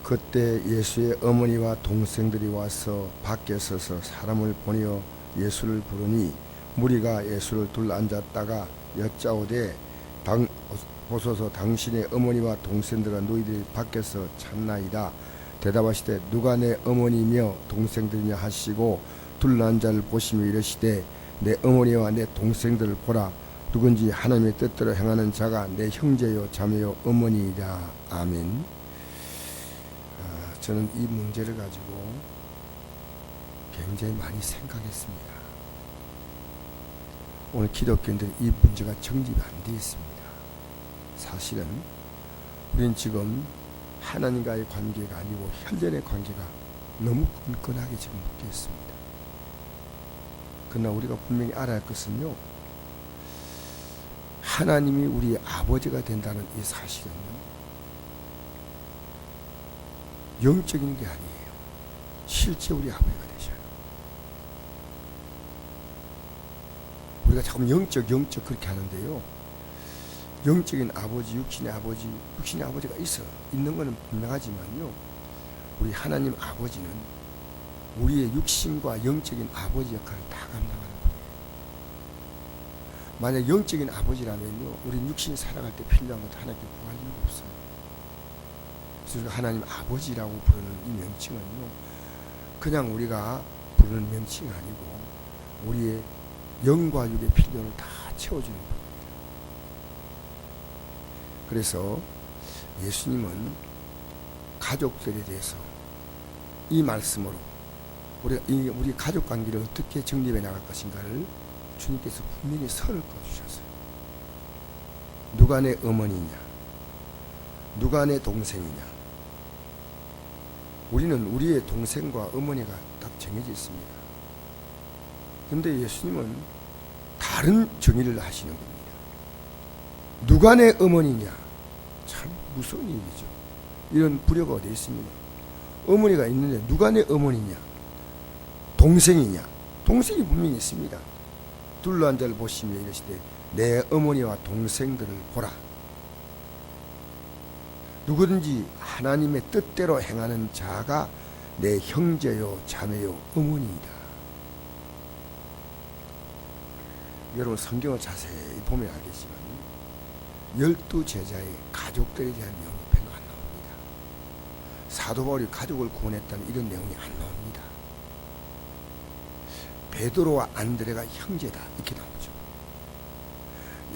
그때 예수의 어머니와 동생들이 와서 밖에 서서 사람을 보내어 예수를 부르니 무리가 예수를 둘러앉았다가 여짜오되 보소서 당신의 어머니와 동생들은 너희들이 밖에서 찾나이다. 대답하시되 누가 내 어머니며 동생들이냐 하시고 둘러앉은 자를 보시며 이르시되 내 어머니와 내 동생들을 보라. 누군지 하나님의 뜻대로 행하는 자가 내 형제요 자매요 어머니이다. 아멘. 저는 이 문제를 가지고 굉장히 많이 생각했습니다. 오늘 기독교인들이 이 문제가 정립이 안 되어 있습니다. 사실은 우리는 지금 하나님과의 관계가 아니고 혈연의 관계가 너무 끈끈하게 지금 묶여 있습니다. 그러나 우리가 분명히 알아야 할 것은요, 하나님이 우리의 아버지가 된다는 이 사실은요, 영적인 게 아니에요. 실제 우리 아버지가 되셔요. 우리가 자꾸 영적 그렇게 하는데요, 영적인 아버지, 육신의 아버지가 있는 것은 분명하지만요, 우리 하나님 아버지는 우리의 육신과 영적인 아버지 역할을 다 감당하는 분이에요. 만약 영적인 아버지라면요, 우리 육신이 살아갈 때 필요한 것도 하나님께 구할 이유가 없어요. 그래서 우리가 하나님 아버지라고 부르는 이 명칭은요, 그냥 우리가 부르는 명칭이 아니고 우리의 영과 육의 필요를 다 채워주는 겁니다. 그래서 예수님은 가족들에 대해서 이 말씀으로 우리 가족 관계를 어떻게 정립해 나갈 것인가를 주님께서 분명히 선을 그어주셨어요. 누가 내 어머니냐, 누가 내 동생이냐. 우리는 우리의 동생과 어머니가 딱 정해져 있습니다. 그런데 예수님은 다른 정의를 하시는 겁니다. 누가 내 어머니냐, 참 무서운 얘기죠. 이런 불효가 어디 있습니까? 어머니가 있는데 누가 내 어머니냐, 동생이냐. 동생이 분명히 있습니다. 둘러앉은 자를 보시며 이르시되 내 어머니와 동생들을 보라. 누구든지 하나님의 뜻대로 행하는 자가 내 형제요 자매요 어머니이다. 여러분 성경을 자세히 보면 알겠지만 12제자의 가족들에 대한 내용이 별로 안 나옵니다. 사도 바울이 가족을 구원했다는 이런 내용이 안 나옵니다. 베드로와 안드레가 형제다 이렇게 나오죠.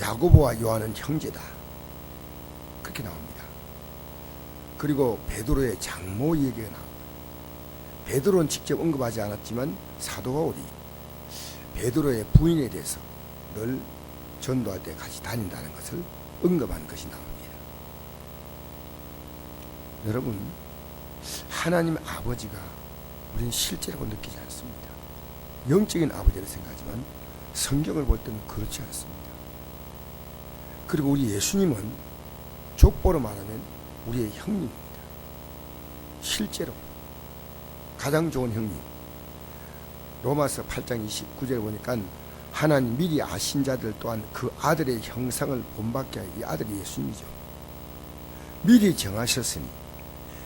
야고보와 요한은 형제다 그렇게 나옵니다. 그리고 베드로의 장모 얘기가 나옵니다. 베드로는 직접 언급하지 않았지만 사도 바울이 베드로의 부인에 대해서 늘 전도할 때 같이 다닌다는 것을 언급한 것이 나옵니다. 여러분, 하나님 아버지가 우리는 실제라고 느끼지 않습니다. 영적인 아버지를 생각하지만 성경을 볼 때는 그렇지 않습니다. 그리고 우리 예수님은 족보로 말하면 우리의 형님입니다. 실제로 가장 좋은 형님. 로마서 8장 29절에 보니까 하나님 미리 아신 자들 또한 그 아들의 형상을 본받게 할 이 아들이 예수님이죠. 미리 정하셨으니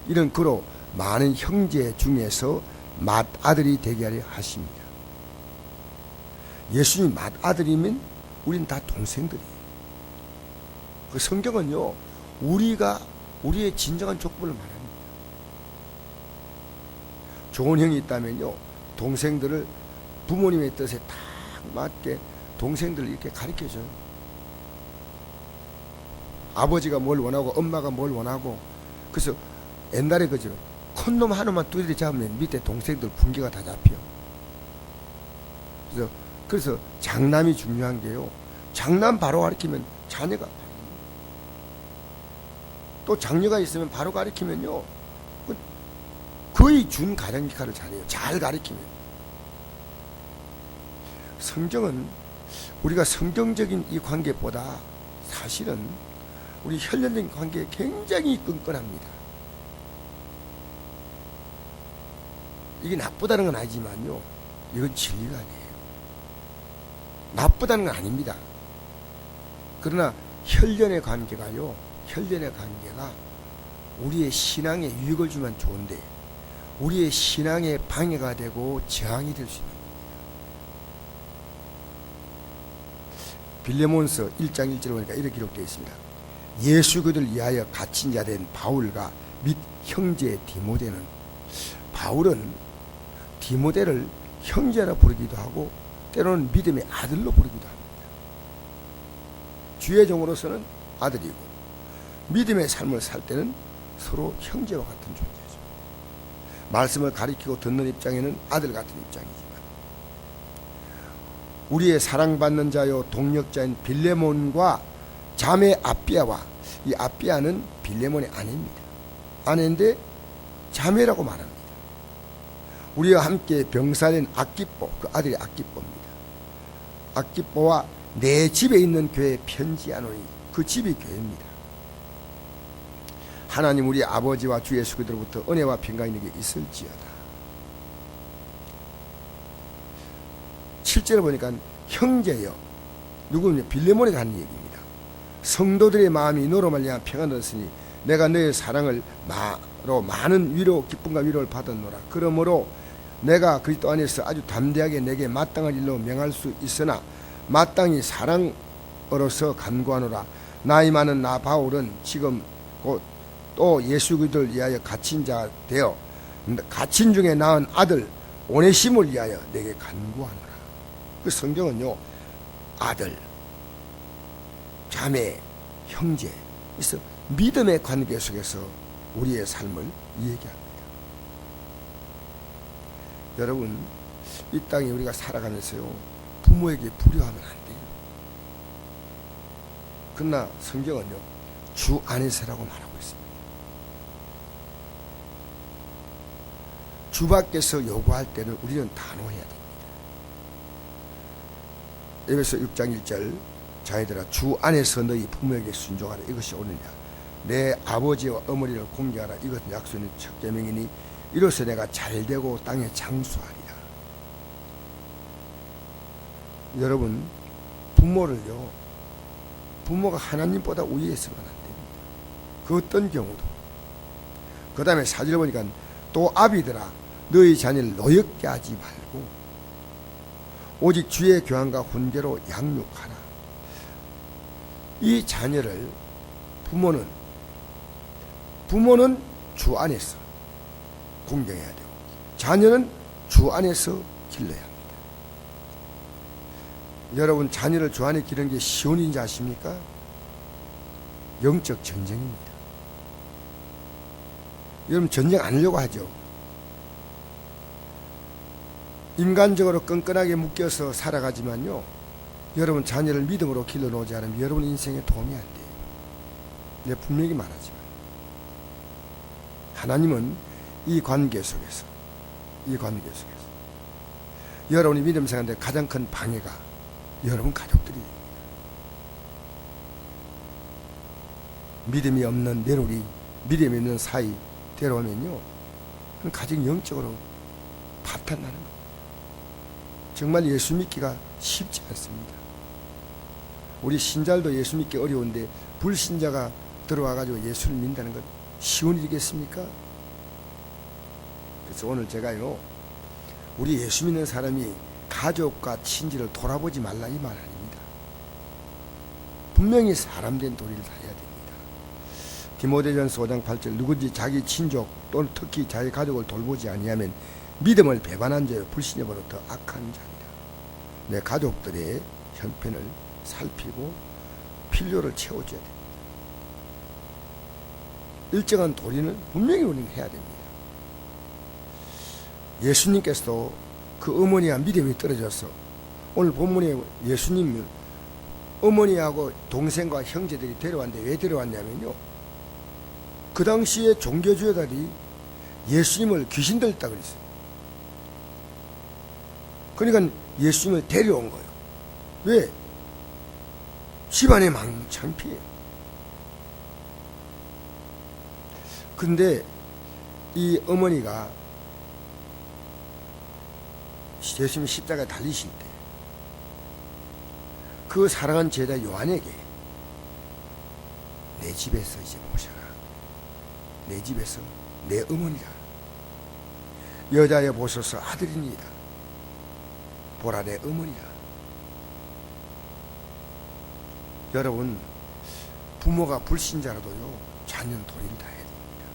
이런 그로 많은 형제 중에서 맏아들이 되게 하려 하십니다. 예수님 맏아들이면 우린 다 동생들이에요. 그 성경은요, 우리의 진정한 족보를 말합니다. 좋은 형이 있다면요, 동생들을 부모님의 뜻에 딱 맞게 동생들을 이렇게 가르쳐줘요. 아버지가 뭘 원하고 엄마가 뭘 원하고. 그래서 옛날에 그죠, 큰 놈 하나만 두드려 잡으면 밑에 동생들 분기가 다 잡혀. 그래서 장남이 중요한 게요, 장남 바로 가르치면 자녀가, 또 장녀가 있으면 바로 가르치면요 거의 준 가정 역할을 잘해요. 잘 가르치면. 성경은 우리가 성경적인 이 관계보다 사실은 우리 혈연적인 관계에 굉장히 끈끈합니다. 이게 나쁘다는 건 아니지만요, 이건 진리가 아니에요. 나쁘다는 건 아닙니다. 그러나 혈연의 관계가 우리의 신앙에 유익을 주면 좋은데 우리의 신앙에 방해가 되고 저항이 될 수 있는 겁니다. 빌레몬서 1장 1절에 보니까 이렇게 기록되어 있습니다. 예수 그리스도를 위하여 갇힌 자 된 바울과 및 형제 디모데는, 바울은 디모데를 형제라 부르기도 하고 때로는 믿음의 아들로 부르기도 합니다. 주의 종으로서는 아들이고 믿음의 삶을 살 때는 서로 형제와 같은 존재죠. 말씀을 가리키고 듣는 입장에는 아들 같은 입장이지만 우리의 사랑받는 자요 동력자인 빌레몬과 자매 아비아와, 이 아비아는 빌레몬의 아내입니다. 아내인데 자매라고 말합니다. 우리와 함께 병사된 아키뽀, 그 아들이 아키뽀입니다. 아키뽀와 내 집에 있는 교회에 편지하노니, 그 집이 교회입니다. 하나님 우리 아버지와 주 예수 그리스도로부터 은혜와 평강이 너에게 있을지어다. 7절에 보니까 형제여, 누구냐? 빌레몬에게 하는 얘기입니다. 성도들의 마음이 너로 말미암아 평안을 얻으니 내가 너의 사랑을 마로 많은 위로, 기쁨과 위로를 받았노라. 그러므로 내가 그리스도 안에서 아주 담대하게 내게 마땅한 일로 명할 수 있으나 마땅히 사랑으로서 간구하노라. 나이 많은 나 바울은 지금 곧 또 예수 그리스도를 위하여 갇힌 자 되어 갇힌 중에 낳은 아들 오네시모를 위하여 내게 간구하노라. 그 성경은요, 아들, 자매, 형제, 그래서 믿음의 관계 속에서 우리의 삶을 얘기합니다. 여러분, 이 땅에 우리가 살아가면서요, 부모에게 불효하면 안 돼요. 그러나 성경은요, 주 안에서라고 말하고 있습니다. 주 밖에서 요구할 때는 우리는 단호해야 됩니다. 에베소 6장 1절, 자녀들아 주 안에서 너희 부모에게 순종하라. 이것이 옳으냐. 내 아버지와 어머니를 공경하라. 이것은 약속의 첫 계명이니 이로써 내가 잘되고 땅에 장수하리라. 여러분, 부모를요, 부모가 하나님보다 우위에 있으면 안 됩니다. 그 어떤 경우도. 그 다음에 4절 보니까 또 아비들아 너희 자녀를 노엽게 하지 말고 오직 주의 교환과 훈계로 양육하라. 이 자녀를 부모는 주 안에서 공경해야 되고 자녀는 주 안에서 길러야 합니다. 여러분, 자녀를 주 안에 기르는 게 쉬운 일인지 아십니까? 영적 전쟁입니다. 여러분, 전쟁 안 하려고 하죠. 인간적으로 끈끈하게 묶여서 살아가지만요, 여러분 자녀를 믿음으로 길러놓지 않으면 여러분 인생에 도움이 안 돼요. 내가 분명히 말하지만 하나님은 이 관계 속에서 여러분이 믿음 생활에 가장 큰 방해가 여러분 가족들입니다. 믿음이 없는 며느리, 믿음이 있는 사이 데려오면요, 가정이 영적으로 파탄나는 거예요. 정말 예수 믿기가 쉽지 않습니다. 우리 신자들도 예수 믿기 어려운데 불신자가 들어와가지고 예수를 믿는다는 건 쉬운 일이겠습니까? 그래서 오늘 제가요, 우리 예수 믿는 사람이 가족과 친지를 돌아보지 말라 이 말 아닙니다. 분명히 사람된 도리를 다 해야 됩니다. 디모데전서 5장 8절, 누구든지 자기 친족 또는 특히 자기 가족을 돌보지 아니하면 믿음을 배반한 자여 불신자보다 더 악한 자니라. 내 가족들의 형편을 살피고 필요를 채워줘야 됩니다. 일정한 도리는 분명히 우리는 해야 됩니다. 예수님께서도 그 어머니와 믿음이 떨어져서 오늘 본문에 예수님은 어머니하고 동생과 형제들이 데려왔는데 왜 데려왔냐면요, 그 당시에 종교주의자들이 예수님을 귀신 들렸다 그랬어요. 그러니까 예수님을 데려온 거예요. 왜? 집안에 망창피해요. 근데 이 어머니가 예수님이 십자가에 달리실 때 그 사랑한 제자 요한에게 내 집에서 이제 모셔라. 내 집에서 내 어머니라. 여자여 보소서 아들이니이다. 보라 내 어머니라. 여러분, 부모가 불신자라도요 자녀는 도리를 다해야 됩니다.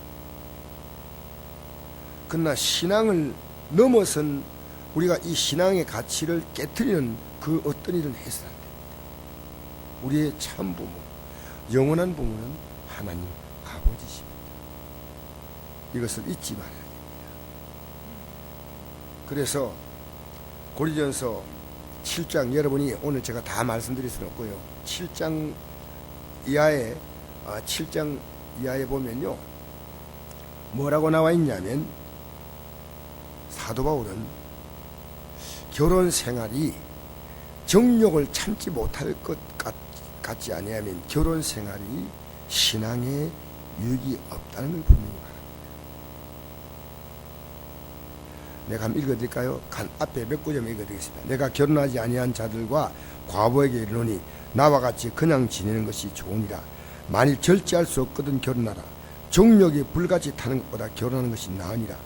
그러나 신앙을 넘어선 우리가 이 신앙의 가치를 깨트리는 그 어떤 일은 해서는 안 됩니다. 우리의 참 부모, 영원한 부모는 하나님 아버지십니다. 이것을 잊지 말아야 됩니다. 그래서 고린도전서 7장, 여러분이 오늘 제가 다 말씀드릴 수는 없고요. 7장 이하에 보면요, 뭐라고 나와 있냐면, 사도 바울은 결혼 생활이 정욕을 참지 못할 것 같지 아니하면 결혼 생활이 신앙에 유익이 없다는 걸 분명히 말합니다. 내가 한번 읽어드릴까요? 앞에 몇 구절 읽어드리겠습니다. 내가 결혼하지 아니한 자들과 과부에게 이르노니 나와 같이 그냥 지내는 것이 좋으니라. 만일 절제할 수 없거든 결혼하라. 정욕이 불같이 타는 것보다 결혼하는 것이 나으니라.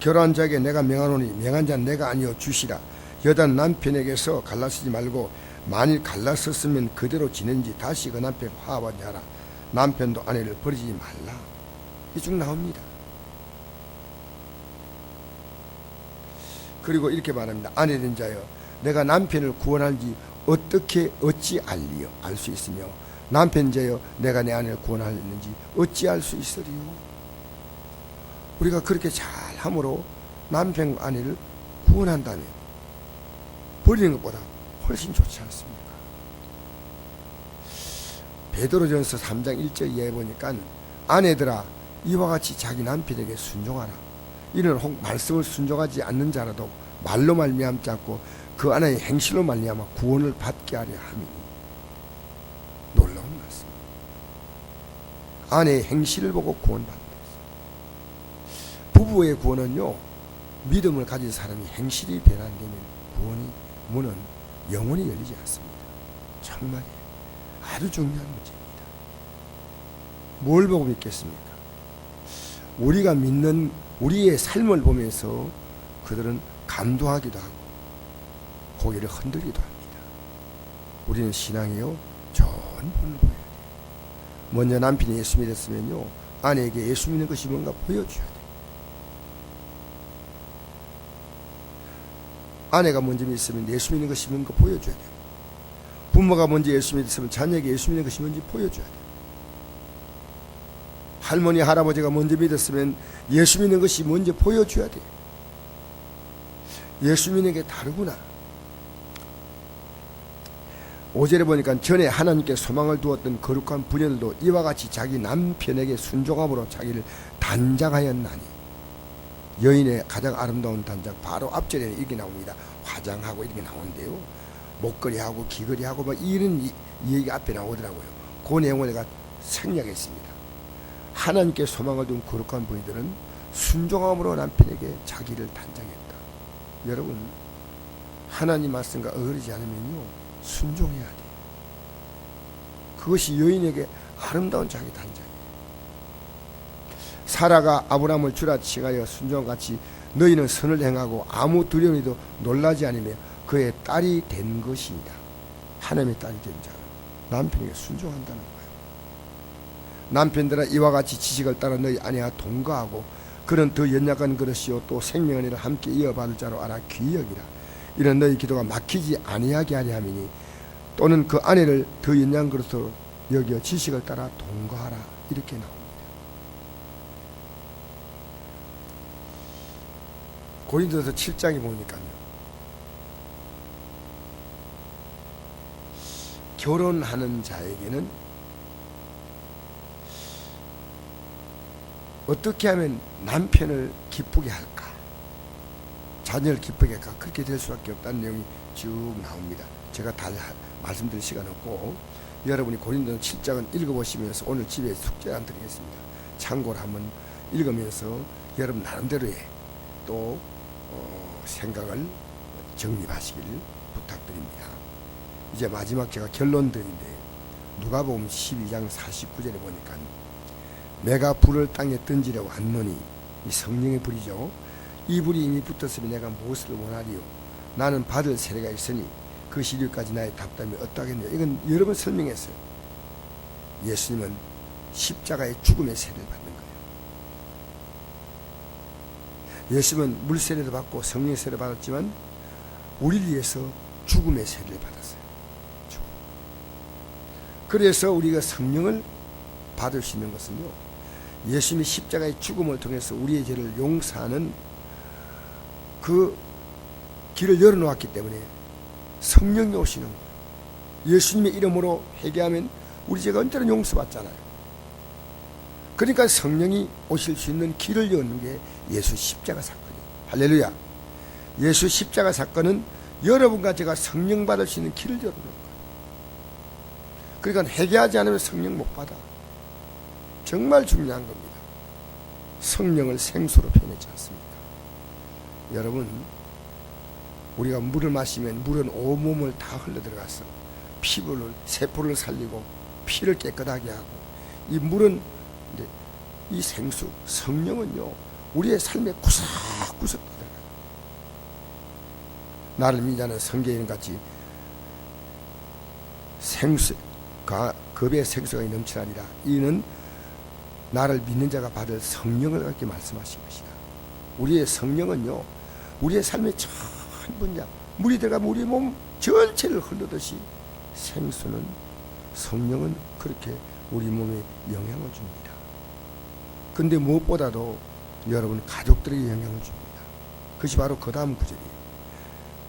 결혼한 자에게 내가 명하노니 명한 자는 내가 아니여 주시라. 여자는 남편에게서 갈라서지 말고 만일 갈라섰으면 그대로 지낸지 다시 그 남편 화합하지 하라. 남편도 아내를 버리지 말라. 이 쭉 나옵니다. 그리고 이렇게 말합니다. 아내된 자여 내가 남편을 구원할지 어찌 알리요? 알 수 있으며 남편 자여 내가 내 아내를 구원하였는지 어찌 알 수 있으리요? 우리가 그렇게 잘함으로 남편과 아내를 구원한다면 버리는 것보다 훨씬 좋지 않습니까? 베드로전서 3장 1절 이하에 보니까 아내들아 이와 같이 자기 남편에게 순종하라. 이는 혹 말씀을 순종하지 않는 자라도 말로 말미암지 않고 그 아내의 행실로 말미암아 구원을 받게 하려 함이니. 놀라운 말씀. 아내의 행실을 보고 구원받는 것입니다. 부부의 구원은요, 믿음을 가진 사람이 행실이 변환되면 문은 영원히 열리지 않습니다. 정말 아주 중요한 문제입니다. 뭘 보고 믿겠습니까? 우리가 믿는 우리의 삶을 보면서 그들은 감동하기도 하고 고개를 흔들기도 합니다. 우리는 신앙이요 좋은 본을 보여야 돼요. 먼저 남편이 예수 믿었으면요 아내에게 예수 믿는 것이 뭔가 보여줘야 돼요. 아내가 먼저 믿으면 예수 믿는 것이 뭔가 보여줘야 돼요. 부모가 먼저 예수 믿으면 자녀에게 예수 믿는 것이 뭔지 보여줘야 돼요. 할머니 할아버지가 먼저 믿었으면 예수 믿는 것이 뭔지 보여줘야 돼요. 예수 믿는 게 다르구나. 5절에 보니까 전에 하나님께 소망을 두었던 거룩한 부녀들도 이와 같이 자기 남편에게 순종함으로 자기를 단장하였나니. 여인의 가장 아름다운 단장, 바로 앞절에는 이렇게 나옵니다. 화장하고 이렇게 나오는데요, 목걸이하고 귀걸이하고 막 이런 이 얘기 앞에 나오더라고요. 그 내용을 내가 생략했습니다. 하나님께 소망을 둔 거룩한 부인들은 순종함으로 남편에게 자기를 단장했다. 여러분, 하나님 말씀과 어긋나지 않으면요 순종해야 돼요. 그것이 여인에게 아름다운 자기 단장이에요. 사라가 아브라함을 주라 칭하여 순종같이 너희는 선을 행하고 아무 두려움에도 놀라지 않으며 그의 딸이 된 것이니라. 하나님의 딸이 된 자는 남편에게 순종한다는 거예요. 남편들아 이와 같이 지식을 따라 너희 아내와 동거하고 그는 더 연약한 그릇이요 또 생명의 은혜를 함께 이어받을 자로 알아 귀히 여기라. 이는 너희 기도가 막히지 아니하게 하려 함이니 또는 그 아내를 더 연약한 그릇으로 여겨 지식을 따라 동거하라. 이렇게 나옵니다. 고린도서 7장에 보니까요, 결혼하는 자에게는 어떻게 하면 남편을 기쁘게 할까, 자녀를 기쁘게 할까, 그렇게 될 수밖에 없다는 내용이 쭉 나옵니다. 제가 다 말씀드릴 시간 없고 여러분이 고린도서 7장은 읽어보시면서 오늘 집에 숙제 안 드리겠습니다. 참고를 한번 읽으면서 여러분 나름대로의 또 생각을 정립하시길 부탁드립니다. 이제 마지막 제가 결론드린데 누가복음 12장 49절에 보니까 내가 불을 땅에 던지려고 하노니, 이 성령의 불이죠. 이 불이 이미 붙었으면 내가 무엇을 원하리요? 나는 받을 세례가 있으니 그 시류까지 나의 답답이 어떠하겠느냐. 이건 여러 번 설명했어요. 예수님은 십자가의 죽음의 세례를 받는 거예요. 예수님은 물 세례도 받고 성령의 세례를 받았지만 우리를 위해서 죽음의 세례를 받았어요. 죽음. 그래서 우리가 성령을 받을 수 있는 것은요, 예수님이 십자가의 죽음을 통해서 우리의 죄를 용서하는 그 길을 열어놓았기 때문에 성령이 오시는 거예요. 예수님의 이름으로 회개하면 우리 죄가 언제나 용서받잖아요. 그러니까 성령이 오실 수 있는 길을 여는 게 예수 십자가 사건이에요. 할렐루야. 예수 십자가 사건은 여러분과 제가 성령 받을 수 있는 길을 열어놓은 거예요. 그러니까 회개하지 않으면 성령 못 받아. 정말 중요한 겁니다. 성령을 생수로 표현하지 않습니까? 여러분, 우리가 물을 마시면 물은 온몸을 다 흘러들어가서 피부를, 세포를 살리고 피를 깨끗하게 하고, 이 물은, 이 생수, 성령은요, 우리의 삶에 구석구석 들어가요. 나를 믿는 자는 성경에는 같이 겁의 생수가 넘치나니라. 이는 나를 믿는 자가 받을 성령을 그렇게 말씀하신 것이다. 우리의 성령은요, 우리의 삶의 전 분야, 물이 들어가면 우리 몸 전체를 흐르듯이 생수는, 성령은 그렇게 우리 몸에 영향을 줍니다. 근데 무엇보다도 여러분 가족들에게 영향을 줍니다. 그것이 바로 그 다음 구절이에요.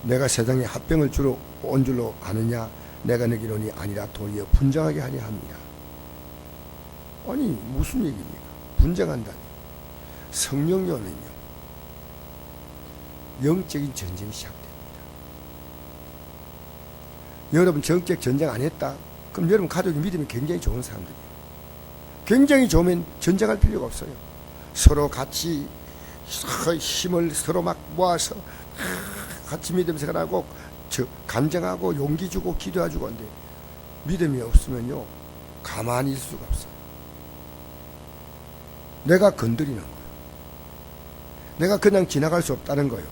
내가 세상에 합병을 주로 온 줄로 아느냐? 내가 너기로니 아니라 도리어 분쟁하게 하려 합니다. 아니 무슨 얘기입니까? 분쟁한다니. 성령이 오면요, 영적인 전쟁이 시작됩니다. 여러분 정적 전쟁 안 했다? 그럼 여러분 가족이 믿음이 굉장히 좋은 사람들이에요. 굉장히 좋으면 전쟁할 필요가 없어요. 서로 같이 힘을 서로 막 모아서 같이 믿음 생활하고 간증하고 용기 주고 기도해주고 하는데, 믿음이 없으면요 가만히 있을 수가 없어요. 내가 건드리는 거예요. 내가 그냥 지나갈 수 없다는 거예요.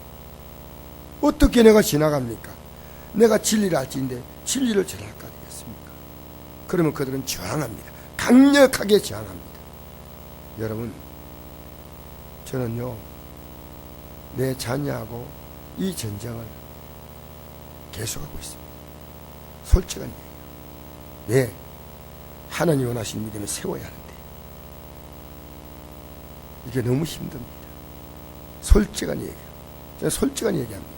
어떻게 내가 지나갑니까? 내가 진리를 알지인데 진리를 전할까 되겠습니까? 그러면 그들은 저항합니다. 강력하게 저항합니다. 여러분, 저는요 내 자녀하고 이 전쟁을 계속하고 있습니다. 솔직한 얘기예요. 왜? 하나님 원하시는 믿음을 세워야 하는데 이게 너무 힘듭니다. 솔직한 얘기예요. 제가 솔직한 얘기합니다.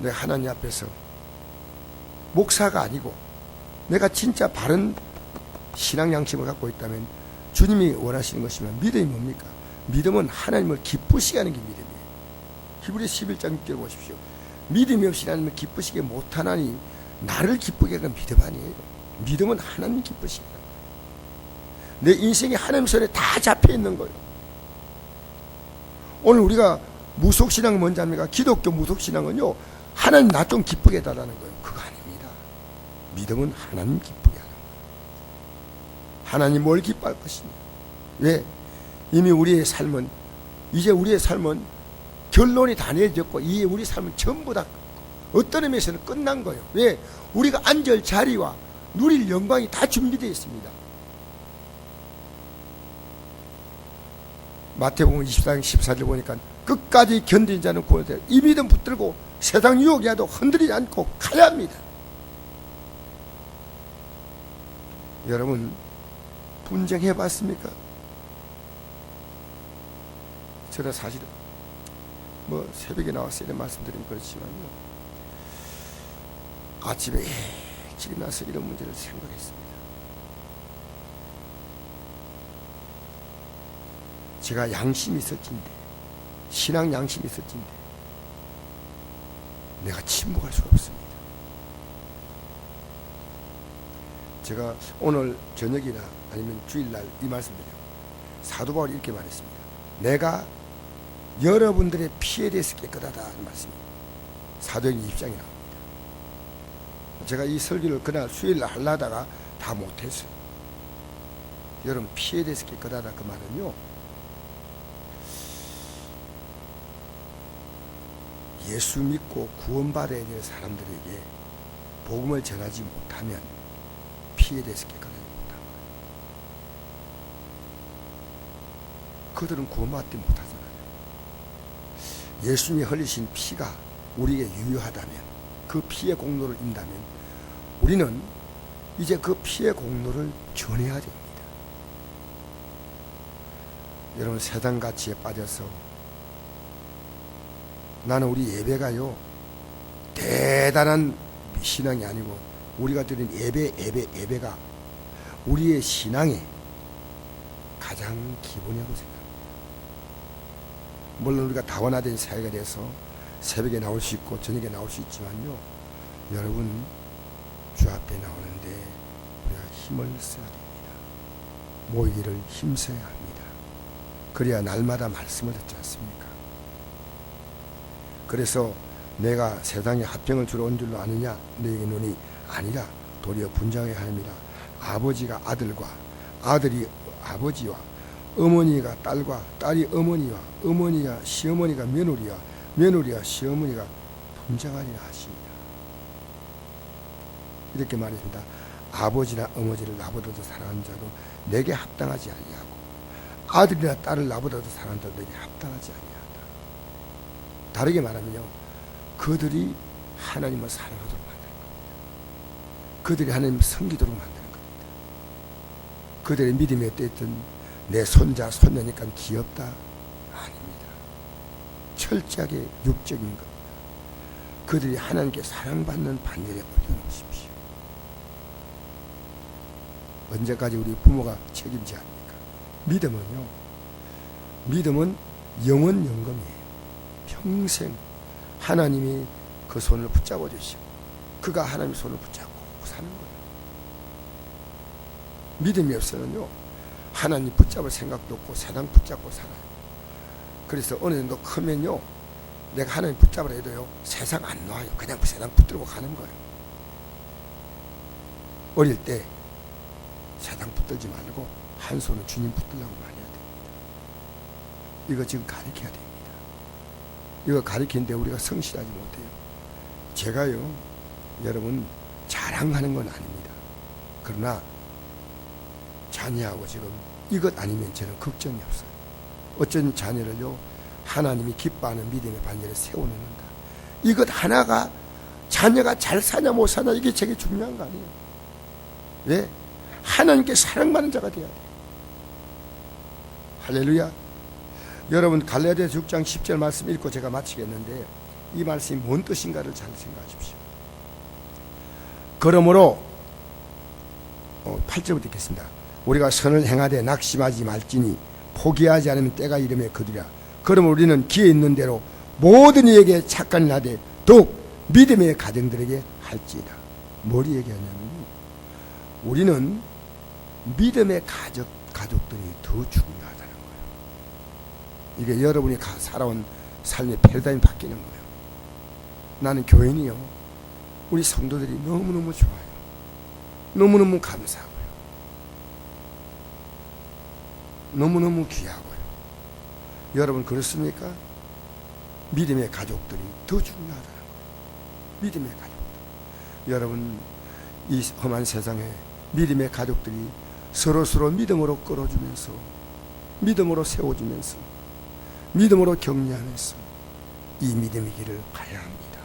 내가 하나님 앞에서 목사가 아니고 내가 진짜 바른 신앙 양심을 갖고 있다면, 주님이 원하시는 것이면 믿음이 뭡니까? 믿음은 하나님을 기쁘시게 하는 게 믿음이에요. 히브리서 11장 6절 보십시오. 믿음이 없이 하나님을 기쁘시게 못하나니 나를 기쁘게 하는 믿음 아니에요. 믿음은 하나님 기쁘시게 하는 거예요. 내 인생이 하나님 손에 다 잡혀 있는 거예요. 오늘 우리가 무속신앙이 뭔지 압니까? 기독교 무속신앙은요, 하나님 나 좀 기쁘게 해달라는 거예요. 그거 아닙니다. 믿음은 하나님 기쁘게 하는 거예요. 하나님 뭘 기뻐할 것이냐? 왜? 이미 우리의 삶은, 이제 우리의 삶은 결론이 다 내려졌고, 이제 우리 삶은 전부 다 어떤 의미에서는 끝난 거예요. 왜? 우리가 앉을 자리와 누릴 영광이 다 준비되어 있습니다. 마태복음 24장 14절 보니까 끝까지 견디는 자는 구원을 얻으리라. 이 믿음 붙들고 세상 유혹이라도 흔들리지 않고 가야 합니다. 여러분 분쟁해 봤습니까? 저는 사실은 새벽에 나와서 이런 말씀드리면 그렇지만요, 아침에 일찍 나서 이런 문제를 생각했습니다. 제가 양심이 있었진데, 신앙 양심이 있었진데 내가 침묵할 수가 없습니다. 제가 오늘 저녁이나 아니면 주일날 이 말씀드려요. 사도 바울이 이렇게 말했습니다. 내가 여러분들의 피에 대해서 깨끗하다 하는 말씀입니다. 사도행전 20장에 나옵니다. 제가 이 설교를 그날 수요일날 하려다가 다 못했어요. 여러분 피해야 될 거다라 그 말은요, 예수 믿고 구원받아야 될 사람들에게 복음을 전하지 못하면 피해야 될 거다. 그들은 구원받지 못하잖아요. 예수님이 흘리신 피가 우리에게 유효하다면, 그 피의 공로를 인다면 우리는 이제 그 피의 공로를 전해야 됩니다. 여러분, 세상 가치에 빠져서 나는 우리 예배가요 대단한 신앙이 아니고 우리가 드린 예배가 우리의 신앙의 가장 기본이라고 생각합니다. 물론 우리가 다원화된 사회가 돼서 새벽에 나올 수 있고 저녁에 나올 수 있지만요, 여러분 주 앞에 나오는데 우리가 힘을 써야 됩니다. 모이기를 힘써야 합니다. 그래야 날마다 말씀을 듣지 않습니까? 그래서 내가 세상에 화평을 주러 온 줄로 아느냐, 너에게 눈이 아니라 도리어 분쟁해야 합니다. 아버지가 아들과, 아들이 아버지와, 어머니가 딸과, 딸이 어머니와, 어머니가 시어머니가 며느리와, 며느리와 시어머니가 분쟁하리라 하십니다. 이렇게 말했습니다. 아버지나 어머니를 나보다도 사랑하는 자도 내게 합당하지 아니하고, 아들이나 딸을 나보다도 사랑하는 자도 내게 합당하지 아니하다. 다르게 말하면요, 그들이 하나님을 사랑하도록 만드는 겁니다. 그들이 하나님을 섬기도록 만드는 겁니다. 그들의 믿음이 어땠든 내 손자 손녀니까 귀엽다? 아닙니다. 철저하게 육적인 겁니다. 그들이 하나님께 사랑받는 반열에 올려놓으십시오. 언제까지 우리 부모가 책임져야 합니까? 믿음은 영원 연금이에요. 평생 하나님이 그 손을 붙잡아 주시고 그가 하나님의 손을 붙잡고 사는 거예요. 믿음이 없으면요, 하나님 붙잡을 생각도 없고 세상 붙잡고 살아요. 그래서 어느 정도 크면요, 내가 하나님 붙잡으라 해도요 세상 안 놔요. 그냥 세상 붙들고 가는 거예요. 어릴 때 세상 붙들지 말고 한 손은 주님 붙들라고 말해야 됩니다. 이거 지금 가르쳐야 됩니다. 이거 가르치는데 우리가 성실하지 못해요. 제가요, 여러분 자랑하는 건 아닙니다. 그러나 자녀하고 지금 이것 아니면 저는 걱정이 없어요. 어쩐 자녀를요 하나님이 기뻐하는 믿음의 반열에 세워놓는다. 이것 하나가 자녀가 잘 사냐 못 사냐 이게 되게 중요한 거 아니에요. 왜? 하나님께 사랑받는 자가 돼야 돼요. 할렐루야. 여러분 갈라디아서 6장 10절 말씀 읽고 제가 마치겠는데, 이 말씀이 뭔 뜻인가를 잘 생각하십시오. 그러므로 8절부터 읽겠습니다. 우리가 선을 행하되 낙심하지 말지니 포기하지 않으면 때가 이름에 거두리라. 그러므로 우리는 기회 있는 대로 모든 이에게 착한 일 하되 더욱 믿음의 가정들에게 할지이다. 뭘 얘기하냐면 우리는 믿음의 가족들이 더 중요하다는 거예요. 이게 여러분이 살아온 삶의 패러다임이 바뀌는 거예요. 나는 교인이요, 우리 성도들이 너무너무 좋아요. 너무너무 감사하고요. 너무너무 귀하고요. 여러분 그렇습니까? 믿음의 가족들이 더 중요하다는 거예요. 믿음의 가족들. 여러분 이 험한 세상에 믿음의 가족들이 서로 믿음으로 끌어주면서, 믿음으로 세워주면서, 믿음으로 격려하면서 이 믿음의 길을 가야 합니다.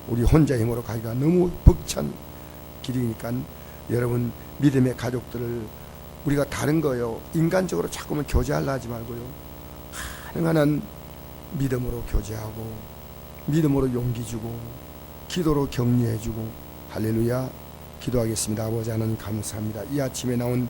우리 혼자 힘으로 가기가 너무 벅찬 길이니까 여러분 믿음의 가족들을 우리가 다른 거요, 인간적으로 자꾸만 교제하려 하지 말고요, 가능한 한 믿음으로 교제하고 믿음으로 용기 주고 기도로 격려해 주고, 할렐루야. 기도하겠습니다. 아버지 하나님 감사합니다. 이 아침에 나온